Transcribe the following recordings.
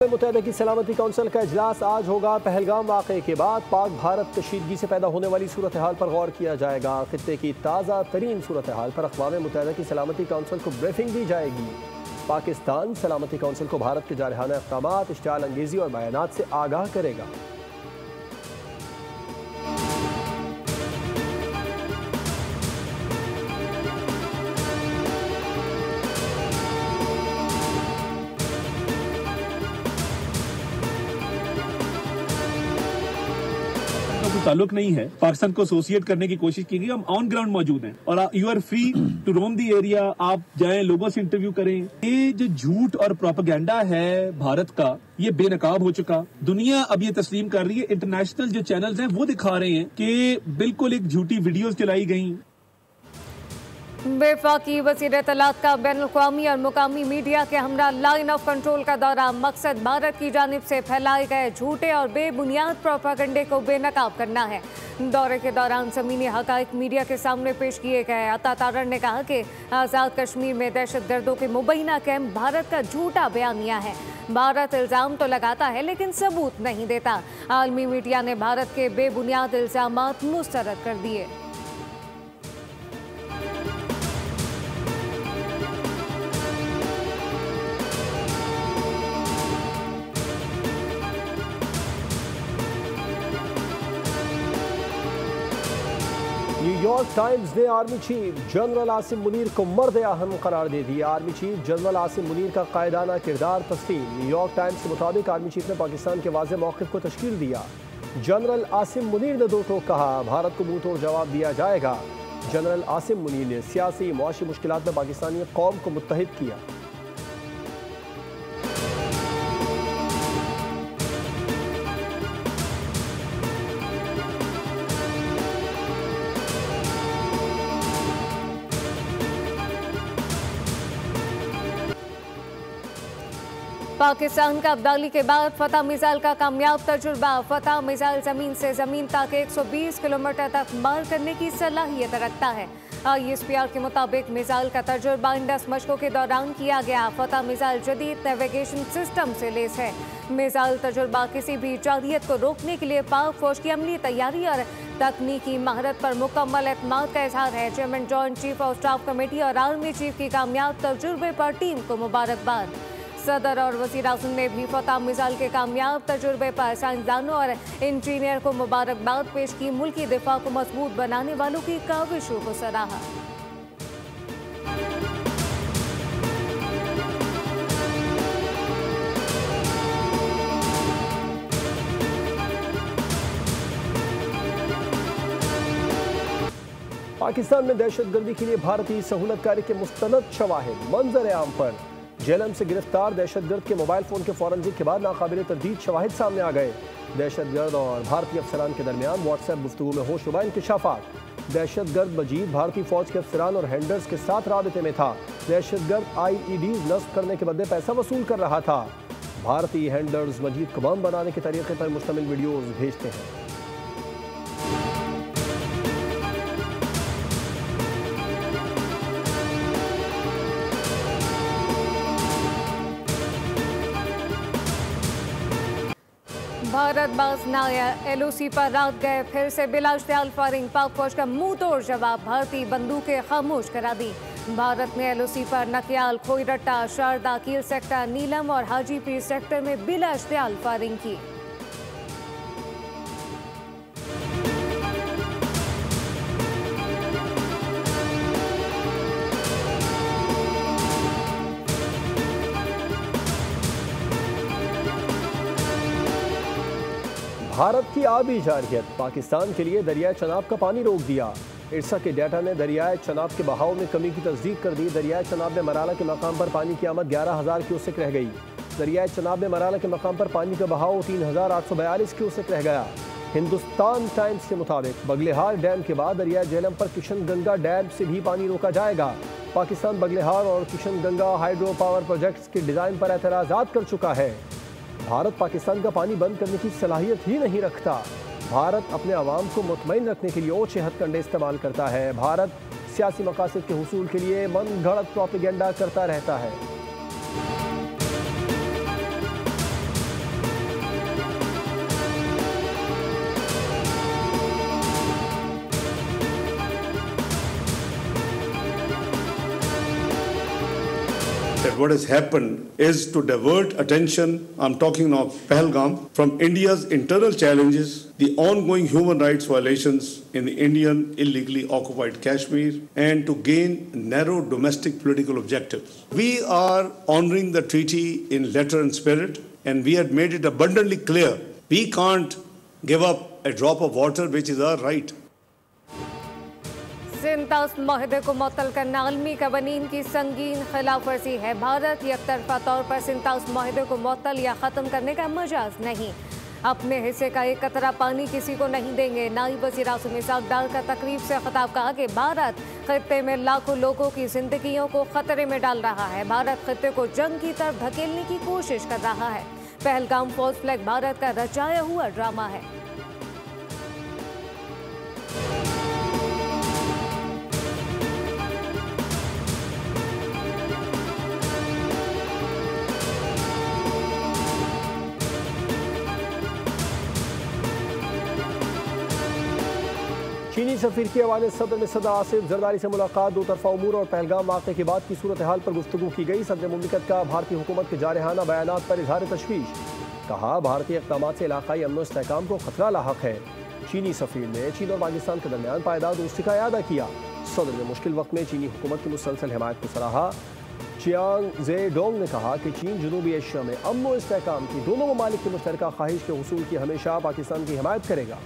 मुत्तहिदा की सलामती कौंसिल का इजलास आज होगा। पहलगाम वाक़े के बाद पाक भारत कशीदगी से पैदा होने वाली सूरत हाल पर गौर किया जाएगा। खित्ते की ताज़ा तरीन सूरत हाल पर अक़वाम मुत्तहिदा की सलामती कौंसिल को ब्रीफिंग दी जाएगी। पाकिस्तान सलामती कौंसिल को भारत के जारहाना इक़दामात, इश्तिआल अंगेज़ी और बयानात से आगाह करेगा। ताल्लुक नहीं है, पाकिस्तान को एसोसिएट करने की कोशिश की गई। हम ऑन ग्राउंड मौजूद हैं और you are free to roam the area. आप जाएं, लोगों से इंटरव्यू करें। ये जो झूठ और प्रोपेगेंडा है भारत का, ये बेनकाब हो चुका। दुनिया अब ये तस्लीम कर रही है। इंटरनेशनल जो चैनल्स हैं वो दिखा रहे हैं कि बिल्कुल एक झूठी वीडियोस चलाई गई। वफाकी वज़ीर इत्तलात का बैनुल-अक़वामी और मुकामी मीडिया के हमरा लाइन ऑफ कंट्रोल का दौरा। मकसद भारत की जानिब से फैलाए गए झूठे और बेबुनियाद प्रोपेगेंडे को बेनकाब करना है। दौरे के दौरान ज़मीनी हक़ाइक़ मीडिया के सामने पेश किए गए। अता तारर ने कहा कि आज़ाद कश्मीर में दहशत गर्दों के मुबैना कैंप भारत का झूठा बयानिया है। भारत इल्ज़ाम तो लगाता है लेकिन सबूत नहीं देता। आलमी मीडिया ने भारत के बेबुनियाद इल्ज़ामात मुस्तरद कर दिए। न्यूयॉर्क टाइम्स ने army chief general Asim Munir को मर्द अहम करार दे दिया। Army chief general Asim Munir का कायदाना किरदार तस्लीम। न्यूयॉर्क टाइम्स के मुताबिक आर्मी चीफ ने पाकिस्तान के वाज़ेह मौक़िफ़ को तशकील दिया। जनरल आसिम मुनीर ने दो टोक कहा, भारत को मुंह तोड़ जवाब दिया जाएगा। जनरल आसिम मुनीर ने सियासी मुआशी मुश्किलात में पाकिस्तानी कौम को मुत्तहिद किया। पाकिस्तान का अब्दाली के बाद फतह मिसाइल का कामयाब तजुर्बा। फतह मिसाइल ज़मीन से ज़मीन तक 120 किलोमीटर तक मार करने की सलाहियत रखता है। ISPR के मुताबिक मिसाइल का तजुर्बा इंडस मशकों के दौरान किया गया। फतह मिसाइल जदीद नेविगेशन सिस्टम से लैस है। मिसाइल तजुर्बा किसी भी जारहियत को रोकने के लिए पाक फौज की अमली तैयारी और तकनीकी महारत पर मुकम्मल एतमाद का इजहार है। Chairman joint chief of staff committee और आर्मी चीफ की कामयाब तजुर्बे पर टीम को मुबारकबाद। सदर और वज़ीर आज़म ने भी फतह मिसाइल के कामयाब तजुर्बे पर साइंसदानों और इंजीनियर को मुबारकबाद पेश की। मुल्की दिफा को मजबूत बनाने वालों की काविशों को सराहा। पाकिस्तान में दहशतगर्दी के लिए भारतीय सहूलतकारी के मुस्तनद शवाहिद मंजर आम पर। जेलम से गिरफ्तार दहशतगर्द के मोबाइल फोन के फॉरेंसिक के बाद नाकाबिल तरदीद शवाहिद सामने आ गए। दहशतगर्द और भारतीय अफसरान के दरमियान व्हाट्सएप गुफ्तगू में होशरुबा इंकशाफात। दहशतगर्द मजीद भारतीय फौज के अफसरान और हैंडलर्स के साथ राबिते में था। दहशतगर्द IEDs नस्ब करने के बदले पैसा वसूल कर रहा था। भारतीय हैंडलर्स मजीद को बम बनाने के तरीके पर मुश्तमिल वीडियोज भेजते हैं। भारत बाज नाया LOC पर रात गए। फिर से बिला इश्तियाल फायरिंग। पाक फौज का मुंह तोड़ जवाब। भारतीय बंदूकें खामोश करा दी। भारत ने LOC पर नकियाल, खोईरट्टा, शारदा, कील सेक्टर, नीलम और हाजीपीर सेक्टर में बिला इश्तियाल फायरिंग की। भारत की आबी जारहियत पाकिस्तान के लिए दरियाए चनाब का पानी रोक दिया। इरसा के डाटा ने दरियाए चनाब के बहाव में कमी की तस्दीक कर दी। दरियाए चनाब में मराला के मकाम पर पानी की आमद 11,000 क्यूसेक रह गई। दरियाए चनाब में मराला के मकाम पर पानी का बहाव 3,842 क्यूसेक रह गया। हिंदुस्तान टाइम्स के मुताबिक बगलेहार डैम के बाद दरियाए झेलम पर किशन गंगा डैम से भी पानी रोका जाएगा। पाकिस्तान बगलेहार और Kishan Ganga hydro power projects के डिज़ाइन पर एतराज़ात कर चुका है। भारत पाकिस्तान का पानी बंद करने की सलाहियत ही नहीं रखता। भारत अपने अवाम को मुतमईन रखने के लिए ओछे हथकंडे इस्तेमाल करता है। भारत सियासी मकासद के हुसूल के लिए मन घड़त प्रोपेगेंडा करता रहता है। that what has happened is to divert attention, I'm talking now of Pahalgam, from India's internal challenges, the ongoing human rights violations in the Indian illegally occupied Kashmir, and to gain narrow domestic political objectives. We are honoring the treaty in letter and spirit, and we had made it abundantly clear we can't give up a drop of water, which is our right. सिंतास माहदे को मुअत्तल करना आलमी कवानीन की संगीन खिलाफ वर्जी है। भारत यकतरफा तौर पर सिंतास माहदे को मुअत्तल या ख़त्म करने का मजाज नहीं। अपने हिस्से का एक कतरा पानी किसी को नहीं देंगे। नायब वज़ीर आज़म इसहाक़ डार का तकरीब से खिताब कहा कि भारत खित्ते में लाखों लोगों की जिंदगियों को खतरे में डाल रहा है। भारत खित्ते को जंग की तरफ धकेलने की कोशिश कर रहा है। पहलगाम फॉल्स फ्लैग भारत का रचाया हुआ ड्रामा है। चीनी सफीर की आवाज़ सदर में सदर आसिफ जरदारी से मुलाकात, दो तरफा उमूर और पहलगाम वाक़े के बाद की सूरत हाल पर गुफ्तगू की गई। सदर मुमलिकत का भारतीय हुकूमत के जारहाना बयानात पर इजहार तशवीश। कहा भारतीय इक़दाम से इलाक़ाई अमन व इस्तेहकाम को खतरा लाहक है। चीनी सफीर ने चीन और पाकिस्तान के दरमियान पायदार दोस्ती का इयादा किया। सदर ने मुश्किल वक्त में चीनी हुकूमत की मुसलसल हिमायत को सराहा। चियांग ज़ेडोंग ने कहा कि चीन जनूबी एशिया में अमन व इस्तेहकाम की दोनों ममालिक की मुश्तरका ख्वाहिश के हुसूल की हमेशा पाकिस्तान की हिमायत करेगा।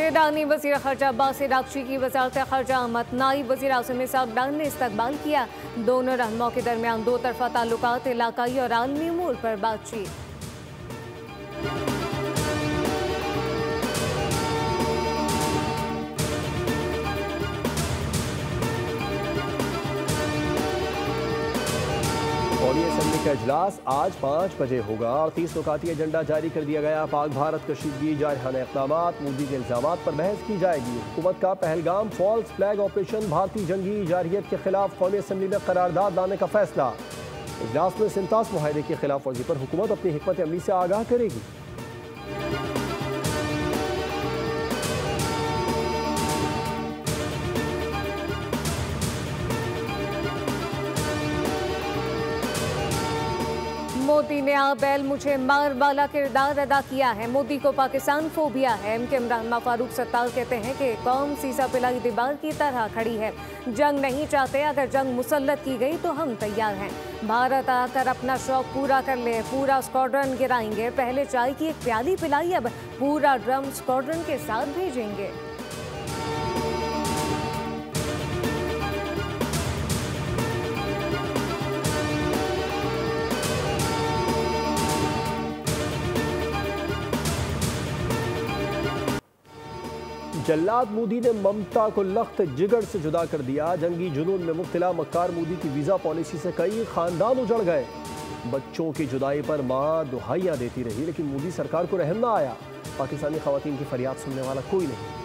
ईरानी वज़ीर ख़ारजा अब्बास अराग़ची की वज़ारत ख़ारजा आमद। नायब वज़ीर आज़म इसहाक़ डार ने इस्तक़बाल किया। दोनों रहनुमाओं के दरमियान दो तरफ़ा ताल्लुकात, इलाक़ाई और आलमी उमूर पर बातचीत। कौमी असम्बली का इजलास आज 5 बजे होगा और 30 नुकाती एजेंडा जारी कर दिया गया। पाक भारत कशीदगी, जारहाना इक़दामात, मोदी के इल्ज़ामात पर बहस की जाएगी। हुकूमत का पहलगाम फॉल्स फ्लैग ऑपरेशन भारतीय जंगी जारहियत के खिलाफ कौमी असम्बली में करारदाद लाने का फैसला। इजलास में सिंतास मुआहदे की खिलाफ वर्जी पर हुकूमत अपनी हिकमत अमली से आगाह करेगी। मोदी ने बैल मुझे मार वाला किरदार अदा किया है। मोदी को पाकिस्तान फोबिया है। एम के इमरान फारूक सत्तार कहते हैं कि कौम सीसा पिलाई दीवार की तरह खड़ी है। जंग नहीं चाहते, अगर जंग मुसल्लत की गई तो हम तैयार हैं। भारत आकर अपना शौक पूरा कर ले, पूरा स्क्वाड्रन गिराएंगे। पहले चाय की एक प्याली पिलाई, अब पूरा ड्रम स्क्वाड्रन के साथ भेजेंगे। जल्लाद मोदी ने ममता को लख्त जिगर से जुदा कर दिया। जंगी जुनून में मुब्तला मक्कार मोदी की वीज़ा पॉलिसी से कई खानदान उजड़ गए। बच्चों की जुदाई पर माँ दुहाइयाँ देती रही, लेकिन मोदी सरकार को रहम ना आया। पाकिस्तानी ख़वातीन की फरियाद सुनने वाला कोई नहीं।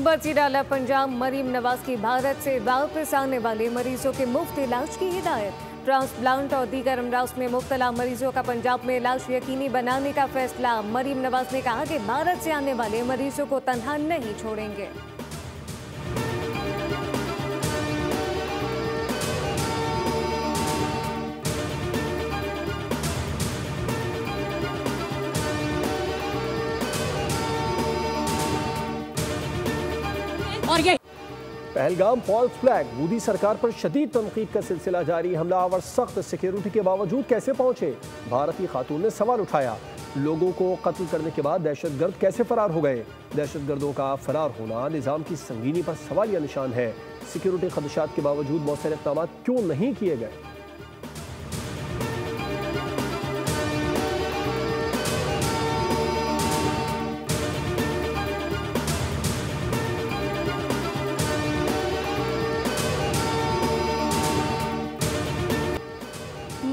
वज़ीर आला पंजाब मरीम नवाज की भारत से वापस आने वाले मरीजों के मुफ्त इलाज की हिदायत। ट्रांसप्लांट और दीगर अमराज में मुब्तला मरीजों का पंजाब में इलाज यकीनी बनाने का फैसला। मरीम नवाज ने कहा कि भारत से आने वाले मरीजों को तन्हा नहीं छोड़ेंगे। और ये पहलगाम फॉल्स फ्लैग, मोदी सरकार पर शदीद तनकीद का सिलसिला जारी। हमलावर सख्त सिक्योरिटी के बावजूद कैसे पहुंचे? भारतीय खातून ने सवाल उठाया। लोगों को कत्ल करने के बाद दहशतगर्द कैसे फरार हो गए? दहशतगर्दों का फरार होना निज़ाम की संगीनी पर सवालिया निशान है। सिक्योरिटी खदशात के बावजूद मौसर इक़दाम क्यों नहीं किए गए?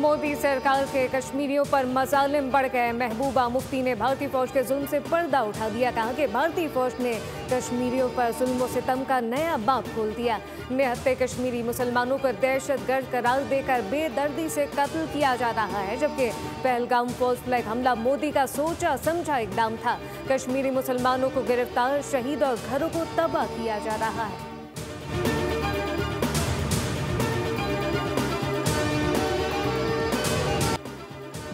मोदी मोदी सरकार के कश्मीरियों पर मजालिम बढ़ गए। महबूबा मुफ्ती ने भारतीय फौज के जुल्म से पर्दा उठा दिया। कहा कि भारतीय फौज ने कश्मीरियों पर जुल्म सितम का नया बाब खोल दिया। निहत्ते कश्मीरी मुसलमानों को दहशतगर्द करार देकर बेदर्दी से कत्ल किया जा रहा है, जबकि पहलगाम फॉल्स फ्लैग हमला मोदी का सोचा समझा इकदाम था। कश्मीरी मुसलमानों को गिरफ्तार, शहीद और घरों को तबाह किया जा रहा है।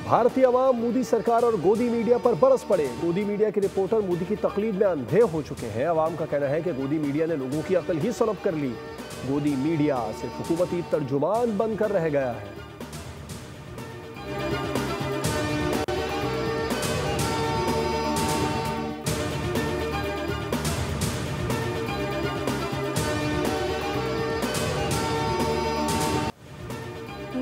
भारतीय अवाम मोदी सरकार और गोदी मीडिया पर बरस पड़े। गोदी मीडिया के रिपोर्टर मोदी की तकलीद में अंधे हो चुके हैं। अवाम का कहना है कि गोदी मीडिया ने लोगों की अकल ही सलब कर ली। गोदी मीडिया सिर्फ हुकूमती तर्जुमान बनकर रह गया है।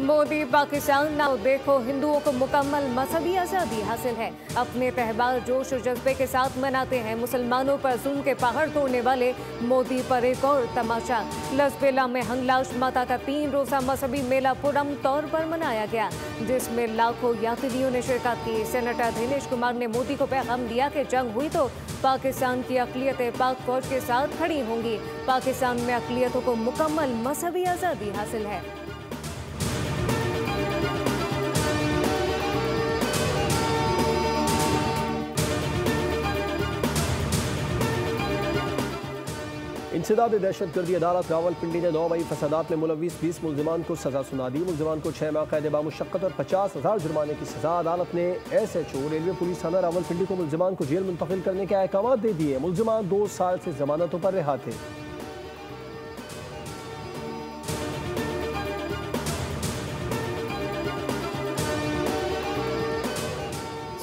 मोदी पाकिस्तान ना देखो, हिंदुओं को मुकम्मल मजहबी आज़ादी हासिल है। अपने त्यौहार जोश और जज्बे के साथ मनाते हैं। मुसलमानों पर जुल्म के पहाड़ तोड़ने वाले मोदी पर एक और तमाशा। लसबेला में हंगलाश माता का 3 रोज़ा मजहबी मेला पुरम तौर पर मनाया गया, जिसमें लाखों यात्रियों ने शिरकत की। सेनेटर दिनेश कुमार ने मोदी को पैगाम दिया कि जंग हुई तो पाकिस्तान की अक़लियतें पाक फौज के साथ खड़ी होंगी। पाकिस्तान में अक़लियतों को मुकम्मल मजहबी आज़ादी हासिल है। इंसदाद दहशतगर्दी अदालत रावलपिंडी ने 9 मई फसादात में मुलविस 20 मुलजिमान को सजा सुना दी। मुलजिमान को 6 माह कैद बामुशक्कत और 50,000 जुर्माने की सजा। अदालत ने SHO रेलवे पुलिस थाना रावलपिंडी को मुलजिमान को जेल मुंतकिल करने के अहकाम दे दिए। मुलजिमान 2 साल से जमानतों पर रिहा थे।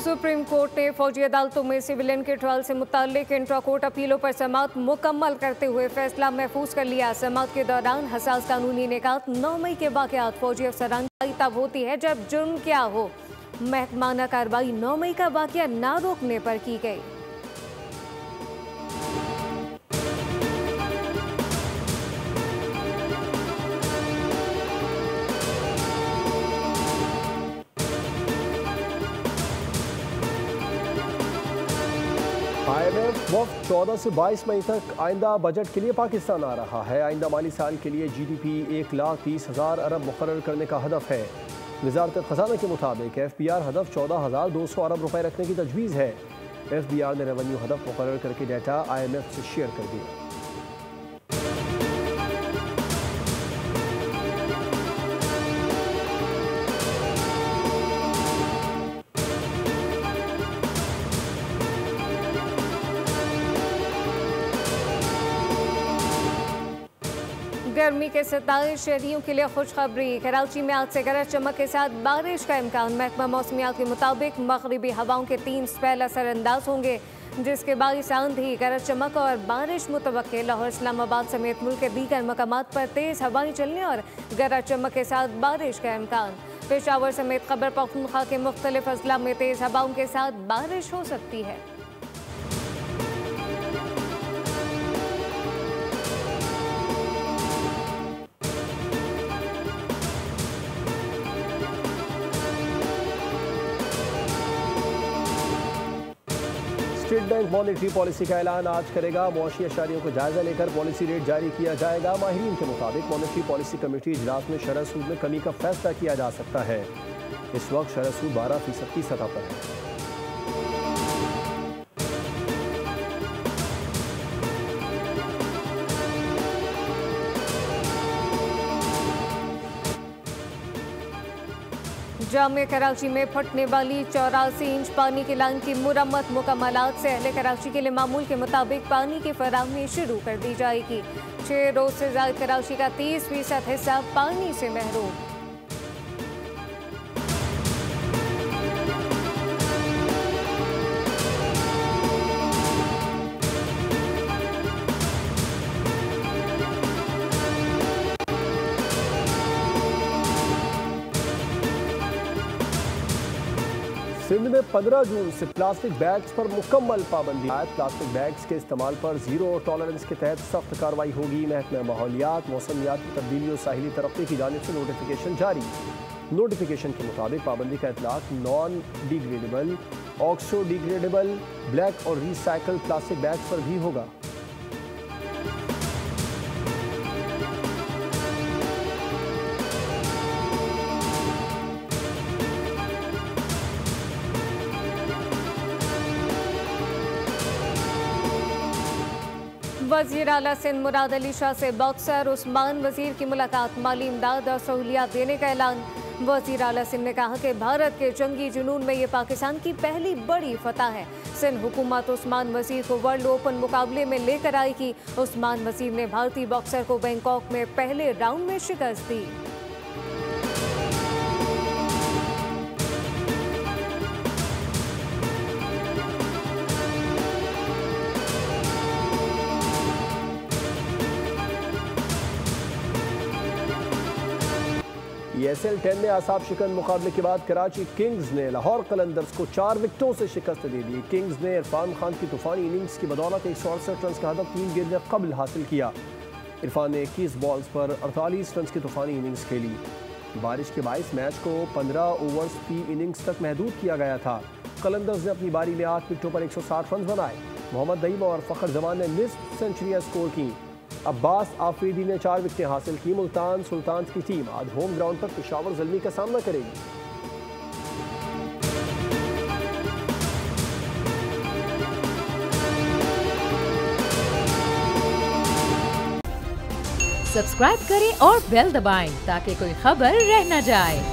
सुप्रीम कोर्ट ने फौजी अदालतों में सिविलियन के ट्रायल से मुताल्लिक इंट्रा कोर्ट अपीलों पर समाअत मुकम्मल करते हुए फैसला महफूज कर लिया। समाअत के दौरान हसास कानूनी निकात 9 मई के वाक़यात फौजी अफसरान तब होती है जब जुर्म क्या हो। महकमाना कार्रवाई 9 मई का वाक़या ना रोकने पर की गई। IMF वक्त 14 से 22 मई तक आइंदा बजट के लिए पाकिस्तान आ रहा है। आइंदा माली साल के लिए GDP 1,30,000 अरब मुकर्रर करने का हदफ है। वजारत खजाना के मुताबिक FBR हदफ 14,200 अरब रुपए रखने की तजवीज़ है। FBR ने रेवेन्यू हदफ मुकर्रर करके डाटा IMF से शेयर कर दिया। गर्मी के 27 शहरियों के लिए खुशखबरी। कराची में आज से गरज चमक के साथ बारिश का इम्कान। महकमा मौसमियात के मुताबिक मगरिबी हवाओं के 3 स्पेल असरअंदाज होंगे, जिसके बाइस आंधी, गरज चमक और बारिश मुतवक्के। लाहौर इस्लामाबाद समेत मुल्क के दीगर मकामात पर तेज़ हवाएं चलने और गरज चमक के साथ बारिश का इम्कान। पेशावर समेत खैबर पख्तूनख्वा के मुख्तलिफ अजला में तेज़ हवाओं के साथ बारिश हो सकती है। स्टेट बैंक मॉनेटरी पॉलिसी का ऐलान आज करेगा। मुआशी अशारियों को जायजा लेकर पॉलिसी रेट जारी किया जाएगा। माहिरीन के मुताबिक मॉनेटरी पॉलिसी कमेटी इजलास में शरह सूद में कमी का फैसला किया जा सकता है। इस वक्त शरह सूद 12% की सतह पर है। जामे कराची में फटने वाली 84 इंच पानी की लाइन की मुरम्मत मुकम्मलात से अहले कराची के लिए मामूल के मुताबिक पानी की फराहमी शुरू कर दी जाएगी। 6 रोज से ज्यादा कराची का 30% हिस्सा पानी से महरूम। सिंध में 15 जून से प्लास्टिक बैग्स पर मुकम्मल पाबंदी। प्लास्टिक बैग्स के इस्तेमाल पर जीरो टॉलरेंस के तहत सख्त कार्रवाई होगी। महकमा माहौलियात, मौसमियात की तब्दीली और साहिली तरक्की की जानिब से नोटिफिकेशन जारी। नोटिफिकेशन के मुताबिक पाबंदी का इतलाक non degradable, oxo degradable, black और रिसाइकल प्लास्टिक बैग्स पर भी होगा। वज़ीर आला सिंध मुराद अली शाह से बॉक्सर उस्मान वज़ीर की मुलाकात, माली इमदाद और सहूलियात देने का ऐलान। वज़ीर आला सिंध ने कहा कि भारत के जंगी जुनून में ये पाकिस्तान की पहली बड़ी फतह है। सिंध हुकूमत उस्मान वज़ीर को वर्ल्ड ओपन मुकाबले में लेकर आएगी। उस्मान वज़ीर ने भारतीय बॉक्सर को बैंकॉक में पहले राउंड में शिकस्त दी। ESL 10 में आसाब शिकन मुकाबले के बाद कराची किंग्स ने लाहौर कलंदर्स को 4 विकेटों से शिकस्त दे दी। किंग्स ने इरफान खान की तूफानी इनिंग्स की बदौलत 168 रन का हदफ 3 गेंदें कबल हासिल किया। इरफान ने 21 बॉल्स पर 48 रन की तूफानी इनिंग्स खेली। बारिश के बाइस मैच को 15 ओवर्स की इनिंग्स तक महदूद किया गया था। कलंदर्स ने अपनी बारी में 8 विकेटों पर 160 रन बनाए। मोहम्मद नईम और फ़खर जमान ने निस्फ सेंचुरियां स्कोर की। अब्बास आफरीदी ने 4 विकेटें हासिल की। मुल्तान सुल्तान की टीम आज होम ग्राउंड पर पेशावर ज़ल्मी का सामना करेगी। सब्सक्राइब करें और बेल दबाएं ताकि कोई खबर रह न जाए।